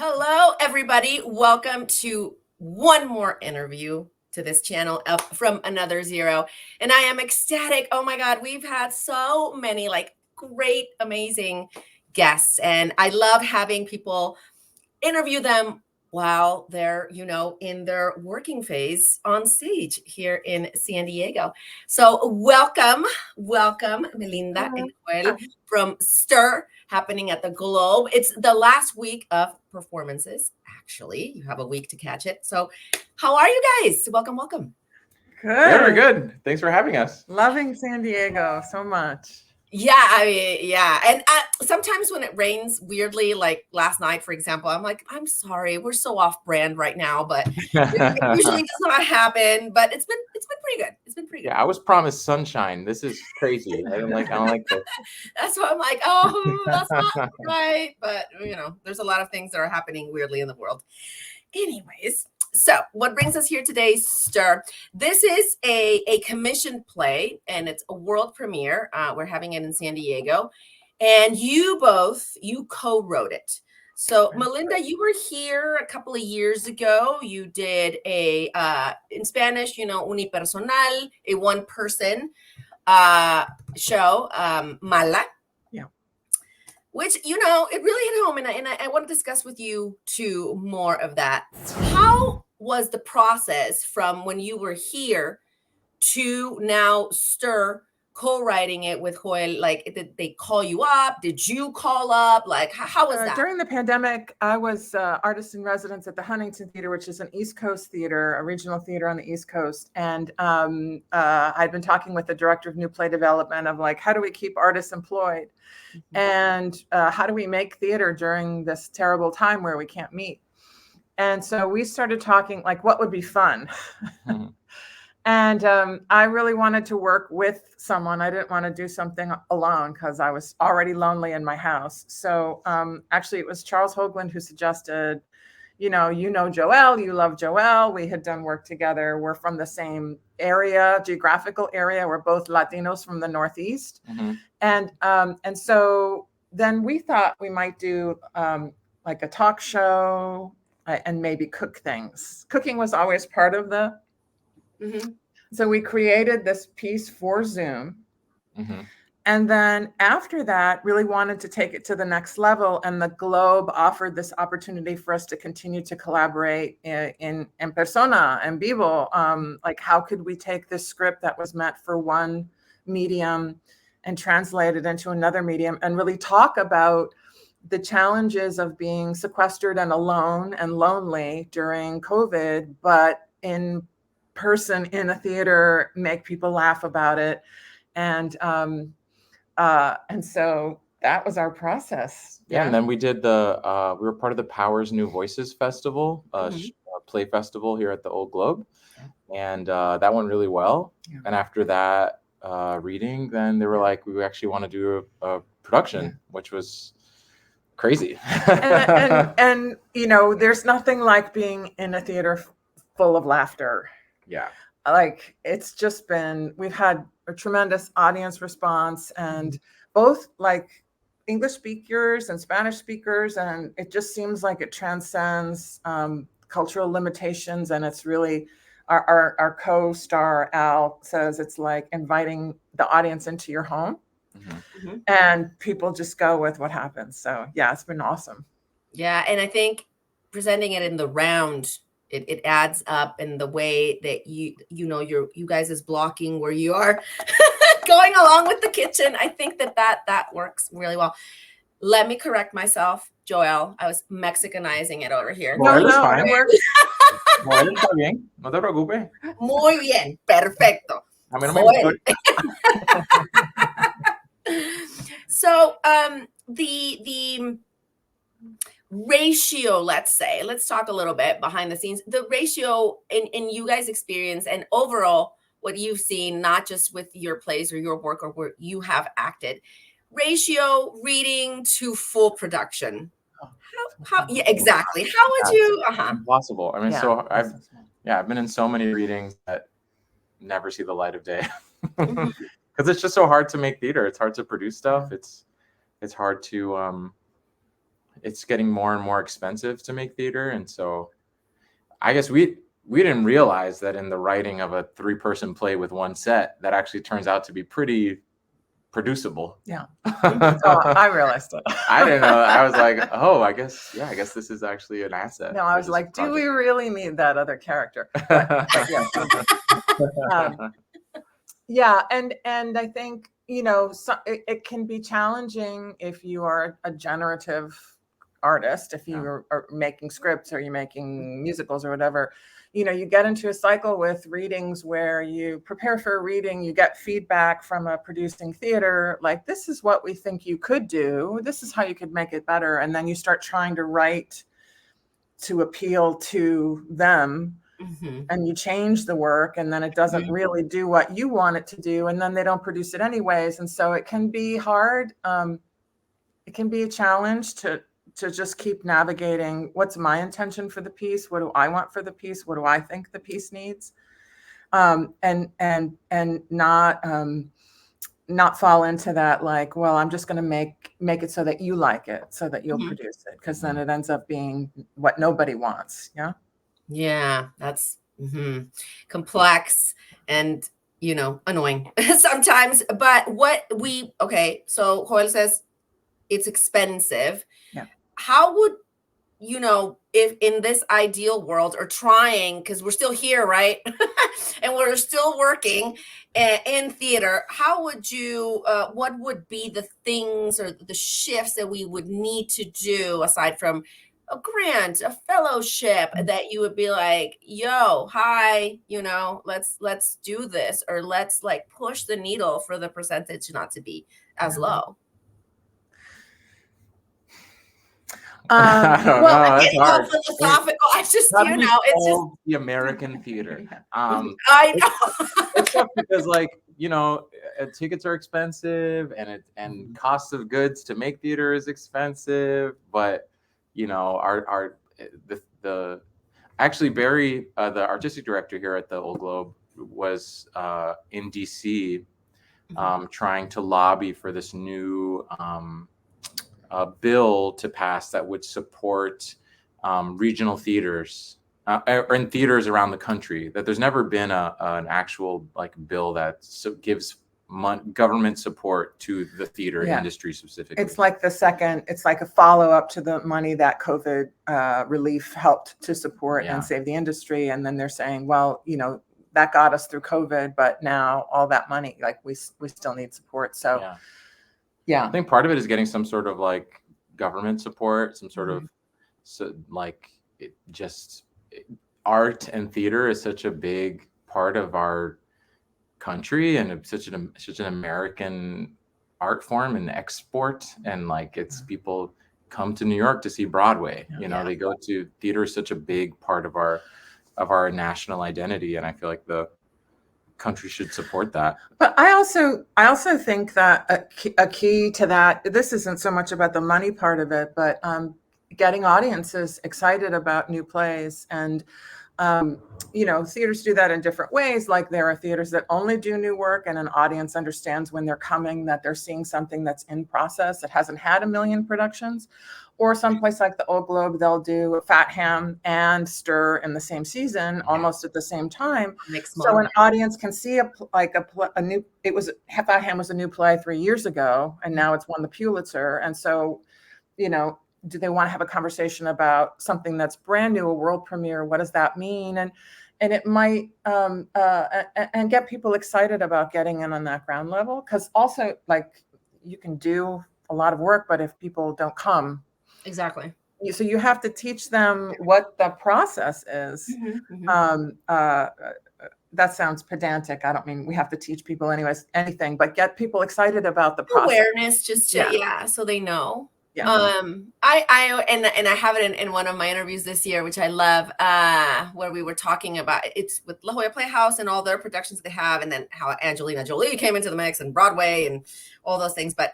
Hello, everybody. Welcome to one more interview to this channel up from Another Zero. And I am ecstatic. Oh my God, we've had so many great, amazing guests. And I love having people interview them while they're, in their working phase on stage here in San Diego. So welcome, Melinda and Joel from Stir, happening at the Globe. It's the last week of performances. Actually, you have a week to catch it. So how are you guys? Welcome. Good. Very good. Thanks for having us. Loving San Diego so much. Yeah. And sometimes when it rains weirdly, like last night, for example, I'm like, I'm sorry, we're so off brand right now, but it usually does not happen. But it's been pretty good. It's been pretty good. Yeah, I was promised sunshine. This is crazy. I don't like this. That's why I'm like, oh, that's not right. But there's a lot of things that are happening weirdly in the world. Anyways. So what brings us here today, Stir? This is a commissioned play, and it's a world premiere. We're having it in San Diego. And you co-wrote it. So Melinda, you were here a couple of years ago. You did a, in Spanish, unipersonal, a one-person show, Mala. Which, it really hit home. And I want to discuss with you too more of that. How was the process from when you were here to now Stir co-writing it with Joel? Like, did they call you up? Did you call up? Like, how was that? During the pandemic, I was artist in residence at the Huntington Theater, which is an East Coast theater, a regional theater on the East Coast. And I'd been talking with the director of new play development of how do we keep artists employed? Mm-hmm. And how do we make theater during this terrible time where we can't meet? And so we started talking, what would be fun? Mm-hmm. And I really wanted to work with someone. I didn't want to do something alone because I was already lonely in my house. So actually, it was Charles Hoagland who suggested, Joel, you love Joel. We had done work together. We're from the same area, geographical area. We're both Latinos from the Northeast. Mm-hmm. And so then we thought we might do a talk show and maybe cook things. Cooking was always part of the... Mm-hmm. So we created this piece for Zoom. Mm-hmm. And then after that, really wanted to take it to the next level. And the Globe offered this opportunity for us to continue to collaborate in persona, en vivo. How could we take this script that was meant for one medium and translate it into another medium and really talk about the challenges of being sequestered and alone and lonely during COVID, but in person in a theater, make people laugh about it. And so that was our process. Yeah. And then we did we were part of the Powers New Voices Festival, play festival here at the Old Globe. And that went really well. Yeah. And after that reading, then they were like, we actually want to do a production, which was crazy. and there's nothing like being in a theater full of laughter. Yeah. It's just been, we've had a tremendous audience response, and both English speakers and Spanish speakers. And it just seems like it transcends cultural limitations. And it's really our co-star Al says it's like inviting the audience into your home. Mm-hmm. And people just go with what happens. So yeah, it's been awesome. Yeah. And I think presenting it in the round, it adds up in the way that you guys is blocking where you are going along with the kitchen. I think that works really well. Let me correct myself, Joel. I was Mexicanizing it over here. No, it works. Bueno, está bien. No te preocupes. Muy bien. Perfecto. A mí no me So, the ratio, let's talk a little bit behind the scenes, the ratio in you guys' experience and overall what you've seen, not just with your plays or your work or where you have acted, ratio reading to full production. How yeah, exactly. How would you impossible. I mean, I've been in so many readings that never see the light of day because it's just so hard to make theater. It's hard to produce stuff. It's hard to it's getting more and more expensive to make theater. And so I guess we didn't realize that in the writing of a 3-person play with one set, that actually turns out to be pretty producible. Yeah. So I realized it. I didn't know. I was like, oh, I guess this is actually an asset. No, I was like, do we really need that other character? But, yeah. And I think, it can be challenging if you are a generative artist, if you are making scripts or you're making musicals or whatever. You get into a cycle with readings where you prepare for a reading, you get feedback from a producing theater, like, this is what we think you could do. This is how you could make it better. And then you start trying to write to appeal to them. Mm-hmm. And you change the work, and then it doesn't really do what you want it to do. And then they don't produce it anyways. And so it can be hard. It can be a challenge to just keep navigating. What's my intention for the piece? What do I want for the piece? What do I think the piece needs? And not fall into that, like, well, I'm just going to make it so that you like it, so that you'll produce it, because then it ends up being what nobody wants. Yeah. Yeah, that's complex and, annoying sometimes. But so Joel says it's expensive. Yeah. How would, if in this ideal world, or trying, because we're still here, right? And we're still working in theater, how would you, what would be the things or the shifts that we would need to do aside from a grant, a fellowship, that you would be like, yo, hi, let's do this, or let's like push the needle for the percentage not to be as low? I don't know. That's hard. Philosophical. It's just the American theater. I know. It's tough because, tickets are expensive, and cost of goods to make theater is expensive. But actually Barry, the artistic director here at the Old Globe, was in DC trying to lobby for this new bill to pass that would support regional theaters or in theaters around the country. That there's never been an actual bill that gives government support to the theater industry specifically. It's like it's like a follow-up to the money that COVID relief helped to support and save the industry. And then they're saying, well, that got us through COVID, but now all that money, we still need support. So yeah. I think part of it is getting some sort of government support, some sort of art and theater is such a big part of our country, and it's such an American art form and export, and it's people come to New York to see Broadway. They go to theater is such a big part of our national identity, and I feel like the country should support that. But I also think that a key to that, this isn't so much about the money part of it, but getting audiences excited about new plays. And theaters do that in different ways. Like, there are theaters that only do new work, and an audience understands when they're coming that they're seeing something that's in process, that hasn't had a million productions. Or someplace like the Old Globe, they'll do Fat Ham and Stir in the same season, almost at the same time. So an audience can see a new. Fat Ham was a new play 3 years ago, and now it's won the Pulitzer. And so, do they want to have a conversation about something that's brand new, a world premiere? What does that mean? And it might and get people excited about getting in on that ground level, because also you can do a lot of work, but if people don't come. Exactly. So you have to teach them what the process is. That sounds pedantic. I don't mean we have to teach people anything, but get people excited about the process. Awareness, just so they know. Yeah. I have it in one of my interviews this year, which I love, where we were talking about it's with La Jolla Playhouse and all their productions they have, and then how Angelina Jolie came into the mix and Broadway and all those things. But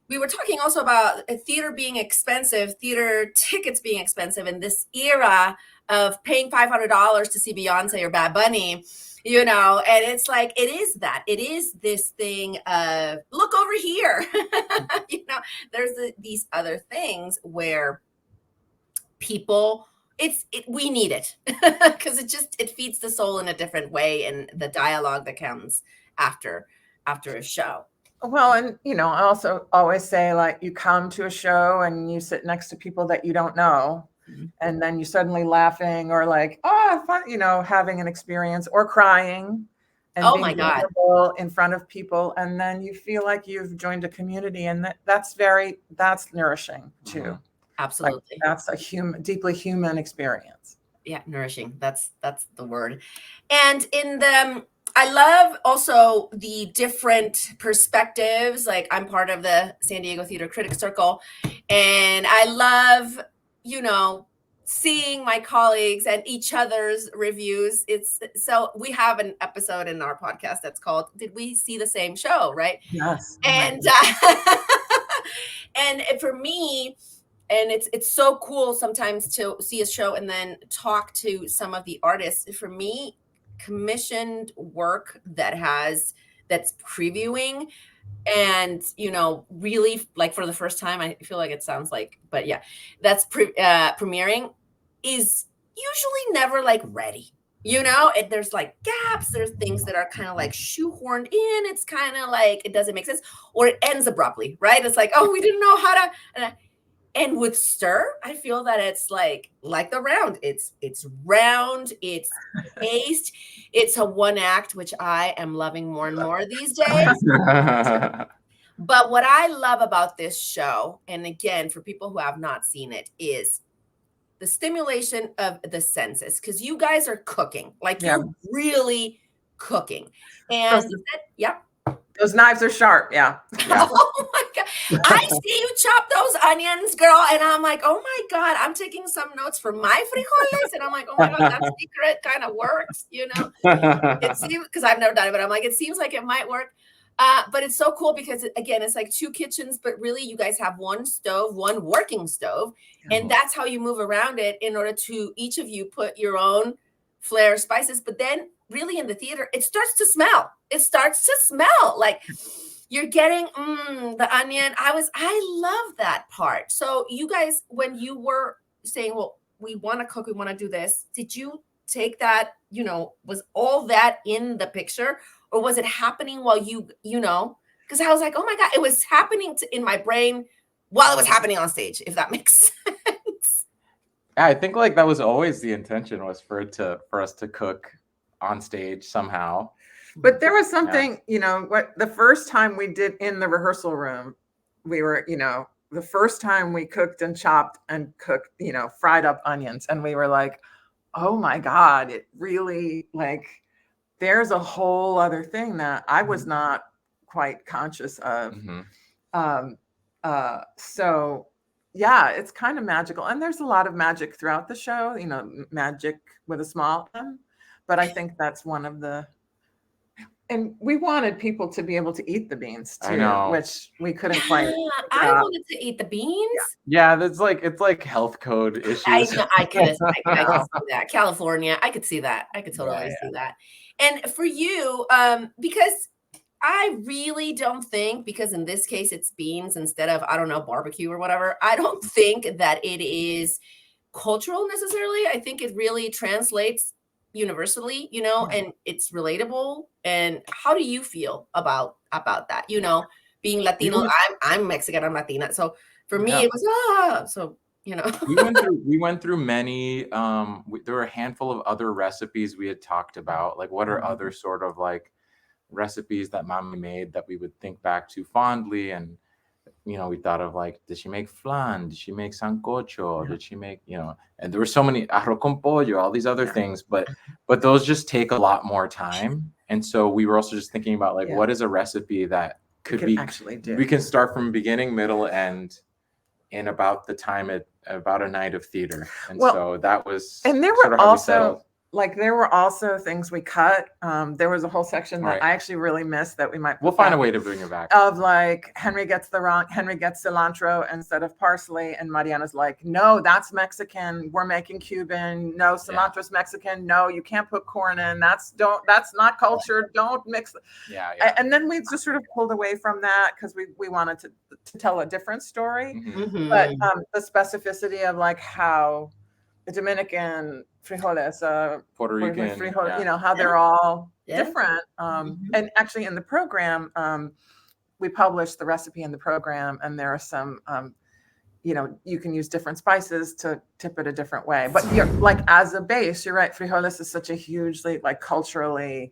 we were talking also about theater being expensive, theater tickets being expensive, in this era of paying $500 to see Beyonce or Bad Bunny, and it's it is this thing of, look over here, there's these other things where people, we need it because it feeds the soul in a different way, and the dialogue that comes after a show. Well, and I also always say, like, you come to a show and you sit next to people that you don't know, and then you suddenly laughing or like, oh, fun, having an experience or crying and Oh being my God. vulnerable in front of people, and then you feel like you've joined a community, and that's nourishing too. Absolutely. Like, that's a deeply human experience. Yeah, nourishing. That's the word. And I love also the different perspectives. Like, I'm part of the San Diego Theater Critics Circle, and I love, seeing my colleagues and each other's reviews. So we have an episode in our podcast that's called "Did We See the Same Show?" Right? Yes. And and for me, and it's so cool sometimes to see a show and then talk to some of the artists. For me, commissioned work that's previewing and really, like, for the first time, I feel like it sounds like, but yeah, that's premiering is usually never like ready. There's like gaps, there's things that are kind of like shoehorned in. It's kind of like it doesn't make sense, or it ends abruptly, right? It's like, oh, we didn't know how to. And with Stir, I feel that it's like the Round. It's round, it's paced, it's a one act, which I am loving more and more these days. But what I love about this show, and again, for people who have not seen it, is the stimulation of the senses, because you guys are cooking, like you're really cooking. And those knives are sharp. Yeah. Oh my God. I see you chop those onions, girl. And I'm like, oh my God, I'm taking some notes for my frijoles. And I'm like, oh my God, that secret kind of works, It seems, because I've never done it, but I'm like, it seems like it might work. But it's so cool because, again, it's like two kitchens, but really you guys have one stove, one working stove. And that's how you move around it in order to each of you put your own flair spices. But then really in the theater, it starts to smell. It starts to smell like you're getting the onion. I love that part. So you guys, when you were saying, well, we want to cook, we want to do this, did you take that, was all that in the picture, or was it happening while because I was like, oh my God, it was happening in my brain while it was happening on stage, if that makes sense. Yeah, I think like that was always the intention, was for us to cook on stage somehow. But there was something, what the first time we did in the rehearsal room, we were, the first time we cooked and chopped and cooked, fried up onions, and we were like, oh my God, it really, like, there's a whole other thing that I was not quite conscious of. So yeah, it's kind of magical. And there's a lot of magic throughout the show, magic with a small m. But I think that's one of and we wanted people to be able to eat the beans too, which we couldn't quite. I wanted to eat the beans. Yeah, it's like health code issues. I could see that. California, I could see that. I could totally see that. And for you, because I really don't think, because in this case it's beans instead of, I don't know, barbecue or whatever, I don't think that it is cultural necessarily. I think it really translates universally, and it's relatable. And how do you feel about that? Being Latino, I'm Mexican, I'm Latina. So for me, it was, so, we went through many, there were a handful of other recipes we had talked about, like what are other sort of like recipes that Mommy made that we would think back to fondly. And we thought of like, did she make flan? Did she make sancocho? Did she make, and there were so many, arroz con pollo, all these other things, but those just take a lot more time. And so we were also just thinking about like, what is a recipe that we can start from beginning, middle, end in about the time about a night of theater. And so that was, and there were also like there were also things we cut. There was a whole section that Right. I actually really missed that we might. We'll find a way to bring it back. Of like Henry gets cilantro instead of parsley, and Mariana's like, no, that's Mexican. We're making Cuban. No, cilantro's Mexican. No, you can't put corn in. That's not cultured. Don't mix. Yeah. And then we just sort of pulled away from that because we wanted to tell a different story. Mhm. But the specificity of like how the Dominican frijoles, Puerto Rican, frijol, you know, how they're all different. Mhm. And actually in the program, we published the recipe in the program, and there are some, you know, you can use different spices to tip it a different way. But you're like, as a base, you're right. Frijoles is such a hugely, like, culturally,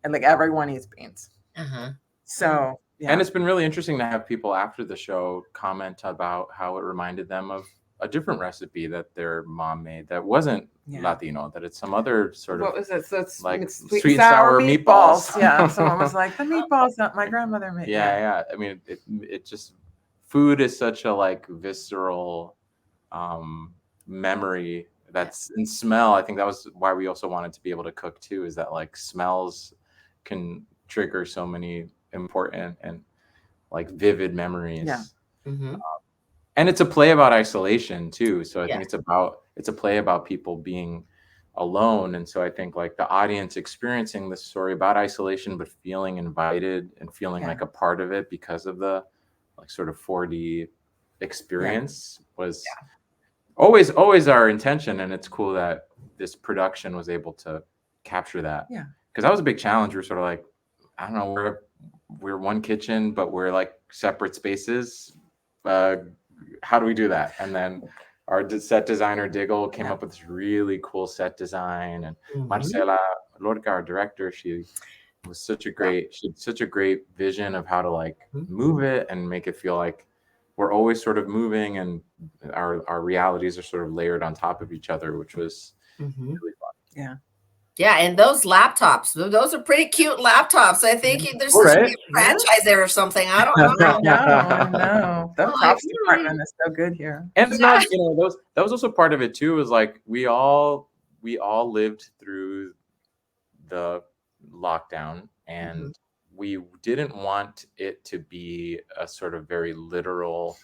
and like everyone eats beans. Uh-huh. So, yeah. And it's been really interesting to have people after the show comment about how it reminded them of a different recipe that their mom made that wasn't Latino, that it's some other sort of, what was it? So it's like sweet and sour meatballs. Yeah. Someone was like, the meatballs that my grandmother made. Yeah. I mean, it just, food is such a like visceral memory that's in smell. I think that was why we also wanted to be able to cook too, is that like smells can trigger so many important and like vivid memories. Yeah. Mm-hmm. And it's a play about isolation too. So I think it's a play about people being alone. And so I think like the audience experiencing this story about isolation, but feeling invited and feeling like a part of it because of the like sort of 4D experience was always our intention. And it's cool that this production was able to capture that. Yeah. Because that was a big challenge. We're sort of like, I don't know, we're one kitchen, but we're like separate spaces. How do we do that? And then our set designer Diggle came up with this really cool set design, and Marcela Lorca, our director, she was such a great vision of how to like move it and make it feel like we're always sort of moving, and our realities are sort of layered on top of each other, which was really fun. Yeah, and those laptops, those are pretty cute laptops. I think there's supposed to be a franchise there or something. I don't know. No. The props department is so good here. And it's not, you know, that was also part of it too, is like we all lived through the lockdown, and we didn't want it to be a sort of very literal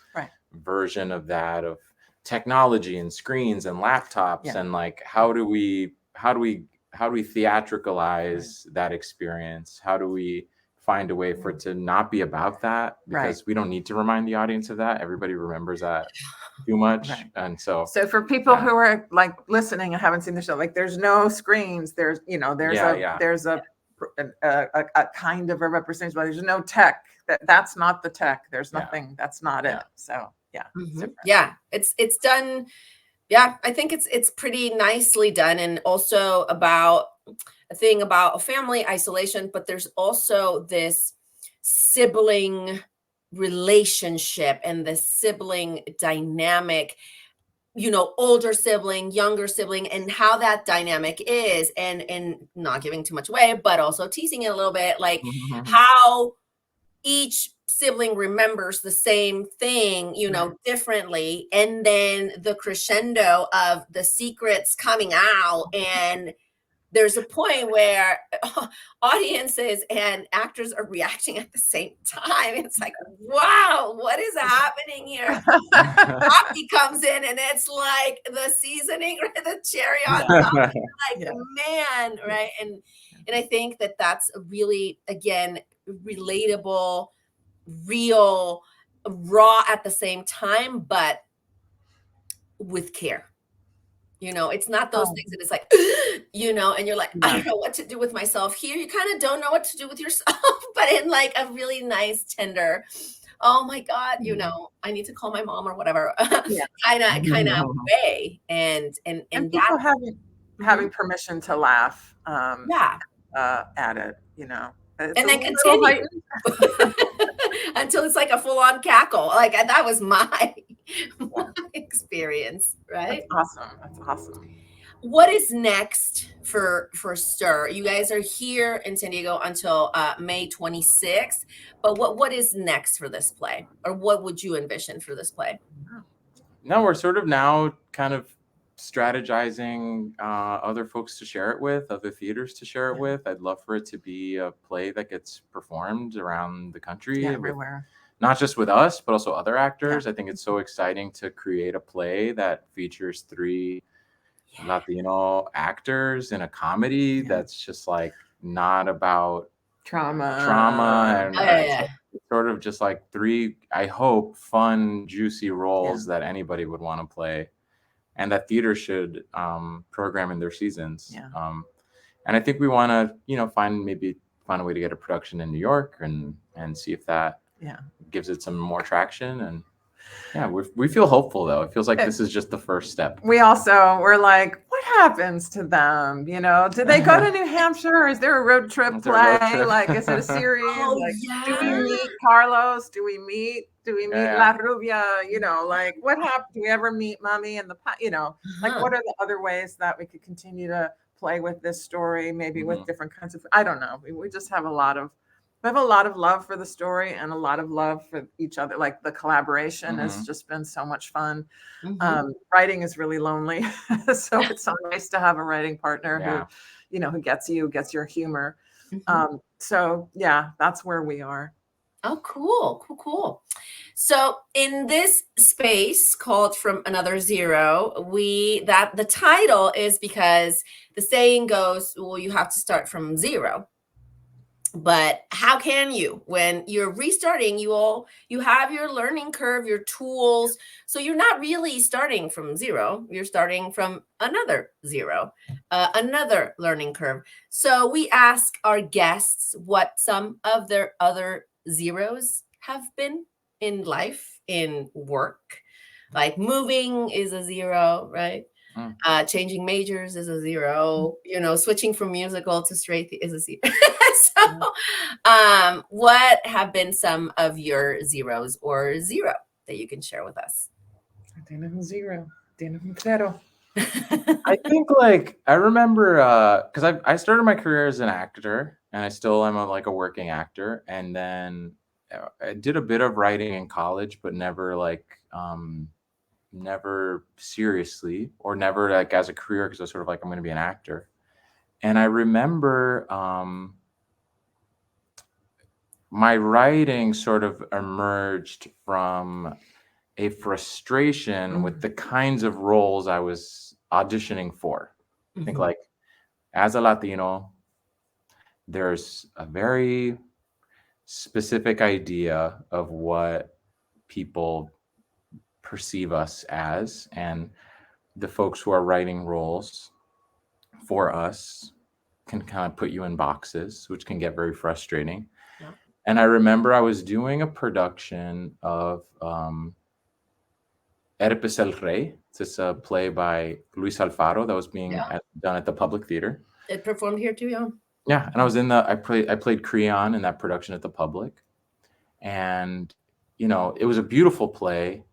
version of that, of technology and screens and laptops and like how do we theatricalize that experience? How do we find a way for it to not be about that? Because we don't need to remind the audience of that. Everybody remembers that too much. And so for people who are like listening and haven't seen the show, like there's no screens. There's a kind of a representation, but there's no tech. That's not the tech. There's nothing. That's not it. So it's done. Yeah, I think it's pretty nicely done, and also about a thing about a family isolation, but there's also this sibling relationship and the sibling dynamic, you know, older sibling, younger sibling, and how that dynamic is, and not giving too much away, but also teasing it a little bit, like how each sibling remembers the same thing, you know, differently. And then the crescendo of the secrets coming out. And there's a point where audiences and actors are reacting at the same time. It's like, wow, what is happening here? Rocky comes in and it's like the seasoning, the cherry on top. Like, man, right? And I think that that's really, again, relatable, real, raw at the same time, but with care. You know, it's not those things that it's like, you know, and you're like, I don't know what to do with myself here. You kind of don't know what to do with yourself, but in like a really nice, tender, oh my God, you know, I need to call my mom or whatever kind of way. And people having permission to laugh at it, you know. And then continue until it's like a full-on cackle. Like that was my experience, right? That's awesome. What is next for Stir? You guys are here in San Diego until May 26th, but what is next for this play, or what would you envision for this play? No, we're sort of now kind of strategizing other folks to share it with, other theaters to share it with. I'd love for it to be a play that gets performed around the country, everywhere. Not just with us, but also other actors. I think it's so exciting to create a play that features 3 Latino actors in a comedy that's just like not about trauma, and it's sort of just like 3, I hope, fun, juicy roles that anybody would want to play, and that theater should program in their seasons. And I think we want to, find a way to get a production in New York and see if that gives it some more traction. And we feel hopeful, though. It feels like this is just the first step. We're like, what happens to them? Did they go to New Hampshire? Or is there a road trip play? Like, is it a series? Do we meet Carlos? Do we meet La Rubia? Like, what happened? Do we ever meet Mommy and like, what are the other ways that we could continue to play with this story? Maybe with different kinds of, I don't know. We just have a lot of love for the story and a lot of love for each other. Like, the collaboration has just been so much fun. Writing is really lonely. So it's so nice to have a writing partner who gets your humor. So that's where we are. Oh, cool. So in this space called From Another Zero, the title is because the saying goes, well, you have to start from zero. But how can you, when you're restarting, you have your learning curve, your tools. So you're not really starting from zero. You're starting from another zero, another learning curve. So we ask our guests what some of their other zeros have been in life, in work. Like moving is a zero, right? Changing majors is a zero. Switching from musical to straight is a zero. So, what have been some of your zeros or zero that you can share with us? Zero. I think, I remember because I started my career as an actor, and I still am a working actor, and then I did a bit of writing in college, but never never seriously, or never as a career, because I was sort of I'm going to be an actor. And I remember my writing sort of emerged from a frustration with the kinds of roles I was auditioning for. I think as a Latino, there's a very specific idea of what people perceive us as, and the folks who are writing roles for us can kind of put you in boxes, which can get very frustrating. And I remember I was doing a production of Oedipus El Rey. It's a play by Luis Alfaro that was being done at the Public Theater. It performed here too, and I was I played Creon in that production at the Public, and it was a beautiful play,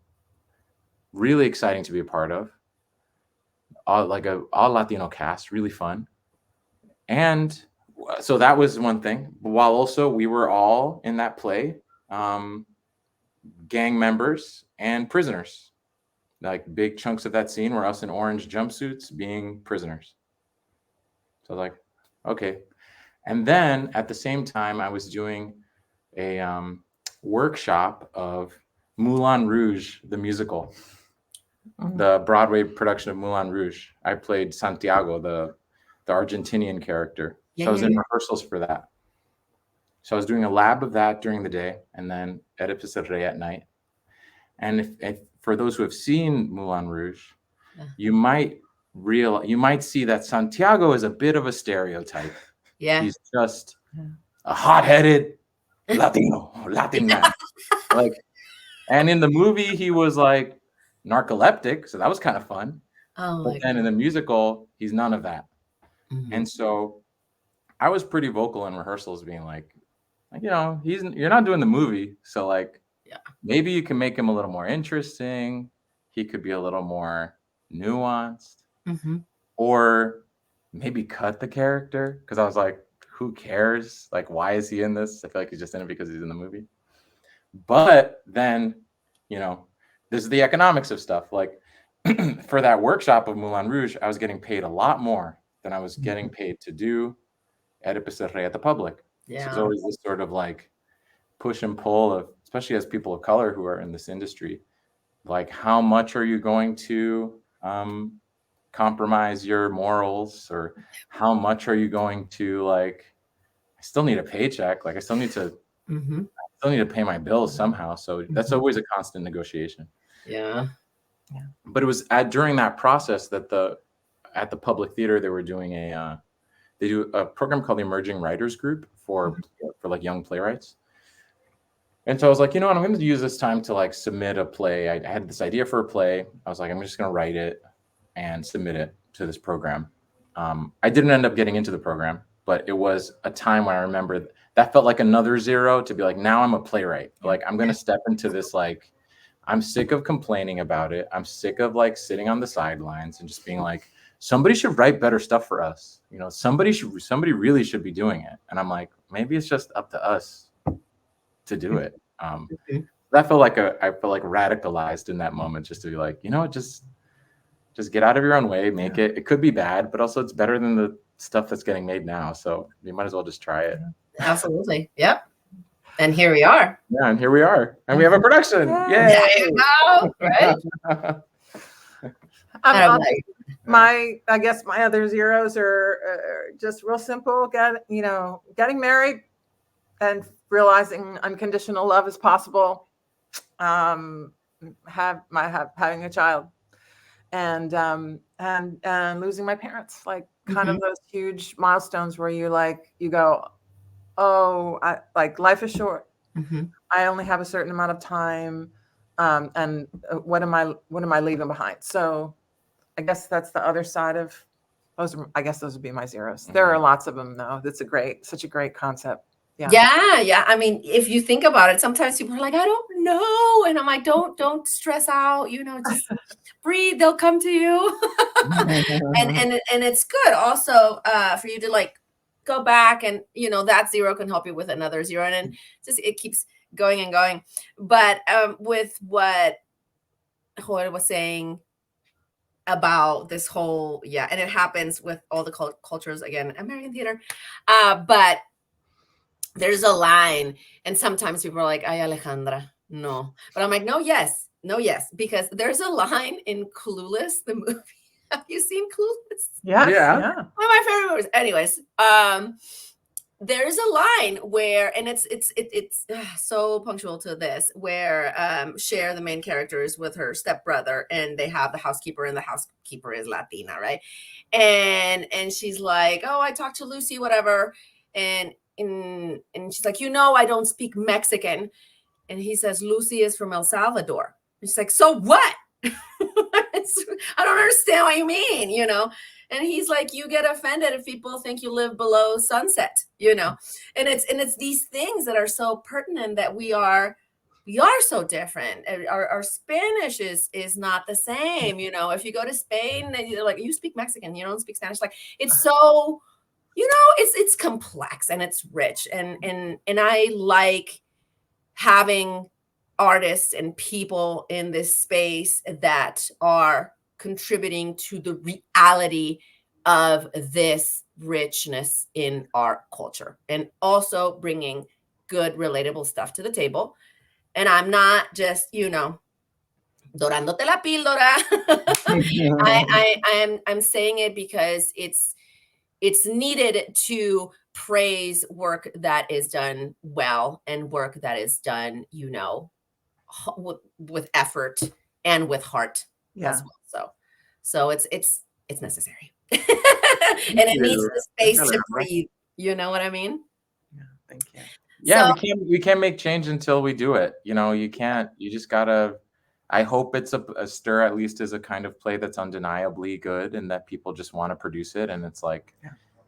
really exciting to be a part of. All Latino cast, really fun. And so that was one thing. While also we were all in that play, gang members and prisoners. Big chunks of that scene were us in orange jumpsuits being prisoners. So I was like, okay. And then at the same time, I was doing a workshop of Moulin Rouge, the musical, the Broadway production of Moulin Rouge. I played Santiago, the Argentinian character. So I was in rehearsals for that. So I was doing a lab of that during the day, and then Oedipus El Rey at night. And if for those who have seen Moulin Rouge, you might see that Santiago is a bit of a stereotype. Yeah. He's just a hot-headed Latin man. And in the movie, he was narcoleptic, so that was kind of fun. But then in the musical, he's none of that. And so I was pretty vocal in rehearsals, being you're not doing the movie, so maybe you can make him a little more interesting. He could be a little more nuanced, or maybe cut the character, because I was like, who cares? Why is he in this? I feel like he's just in it because he's in the movie. But then, this is the economics of stuff. for that workshop of Moulin Rouge, I was getting paid a lot more than I was getting paid to do Oedipus El Rey at the public. So there's Yeah. always this sort of like push and pull of, especially as people of color who are in this industry, like how much are you going to compromise your morals, or how much are you going to like, I still need a paycheck, like I still need to pay my bills somehow. So that's always a constant negotiation. Yeah. But it was during that process that at the public theater they were doing they do a program called the Emerging Writers Group for like young playwrights. And so I was like, you know what, I'm going to use this time to like submit a play. I had this idea for a play. I was like, I'm just going to write it and submit it to this program. I didn't end up getting into the program, but it was a time when I remember that felt like another zero to be like, now I'm a playwright. Like I'm going to step into this, like, I'm sick of complaining about it. I'm sick of like sitting on the sidelines and just being like, somebody should write better stuff for us. You know, somebody really should be doing it. And I'm like, maybe it's just up to us to do it. That felt like I felt like radicalized in that moment, just to be like, you know, just get out of your own way, make it. It could be bad, but also it's better than the stuff that's getting made now. So you might as well just try it. Absolutely. Yep. And here we are. Yeah, and here we are. And we have a production. Yay! There you go. Right? I guess my other zeros are just real simple. Getting married and realizing unconditional love is possible. Having a child, and losing my parents, like kind of those huge milestones where you go, oh, life is short. I only have a certain amount of time, and what am I leaving behind? So I guess that's the other side of those. I guess those would be my zeros. There are lots of them though. That's such a great concept. Yeah. I mean, if you think about it, sometimes people are like, I don't know. And I'm like, don't stress out, just breathe, they'll come to you. and it's good also for you to like go back and that zero can help you with another zero. And then just it keeps going and going. But with what Jorge was saying about this whole, and it happens with all the cultures, again, American theater, but there's a line, and sometimes people are like, ay, Alejandra, no. But I'm like, no, yes, because there's a line in Clueless, the movie. Have you seen Clueless? Yeah. One of my favorite movies. Anyways, there's a line where, and it's so punctual to this, where Cher, the main character, is with her stepbrother, and they have the housekeeper, and the housekeeper is Latina, right? And she's like, oh, I talked to Lucy, whatever, and she's like, I don't speak Mexican. And he says, Lucy is from El Salvador. And she's like, so what? I don't understand what you mean, And he's like, you get offended if people think you live below sunset, And it's these things that are so pertinent, that we are so different. Our Spanish is not the same, If you go to Spain and you're like, you speak Mexican, you don't speak Spanish. Like, it's so, it's complex and it's rich. And I like having artists and people in this space that are contributing to the reality of this richness in our culture, and also bringing good, relatable stuff to the table. And I'm not just, dorándote la píldora. I'm saying it because it's needed to praise work that is done well, and work that is done, with effort and with heart as well. So it's necessary. And it needs the space to breathe. You know what I mean? Yeah, thank you. Yeah, we can't make change until we do it. You just gotta, I hope it's a Stir at least is a kind of play that's undeniably good, and that people just want to produce it. And it's like,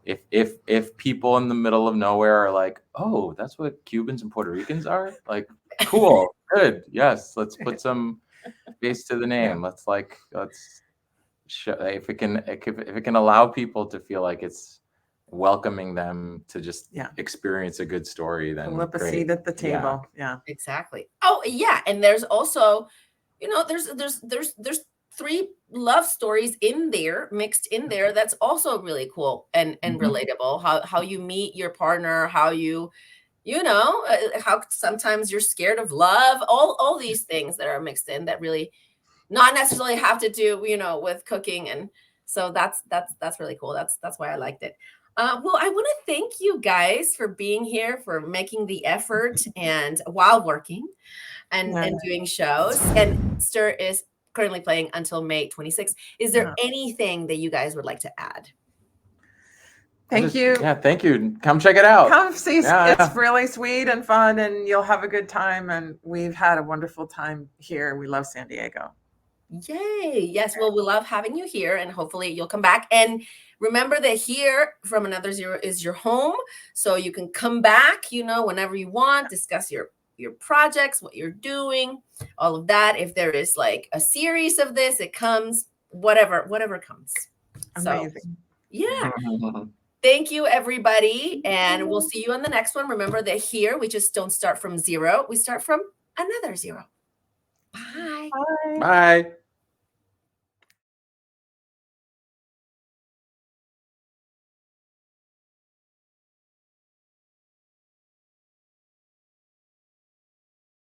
if people in the middle of nowhere are like, oh, that's what Cubans and Puerto Ricans are, like, cool, good, yes, let's put some face to the name. Let's show, if it can allow people to feel like it's welcoming them to just experience a good story, then flip a seat at the table. Yeah, exactly. Oh yeah, and there's also, there's 3 love stories in there, mixed in there. That's also really cool and relatable. How you meet your partner, how how sometimes you're scared of love, all these things that are mixed in that really not necessarily have to do, with cooking. And so that's really cool. That's why I liked it. Well, I want to thank you guys for being here, for making the effort and while working and doing shows. And Stir is currently playing until May 26th. Is there anything that you guys would like to add? Thank you. Yeah, thank you. Come check it out. Come see. It's really sweet and fun, and you'll have a good time. And we've had a wonderful time here. We love San Diego. Yay. Yes. Well, we love having you here, and hopefully you'll come back. And remember that here from Another Zero is your home. So you can come back, whenever you want, discuss your projects, what you're doing, all of that. If there is like a series of this, it comes, whatever comes. Amazing. So, yeah. Thank you, everybody. And we'll see you on the next one. Remember that here, we just don't start from zero. We start from another zero. Bye. Bye.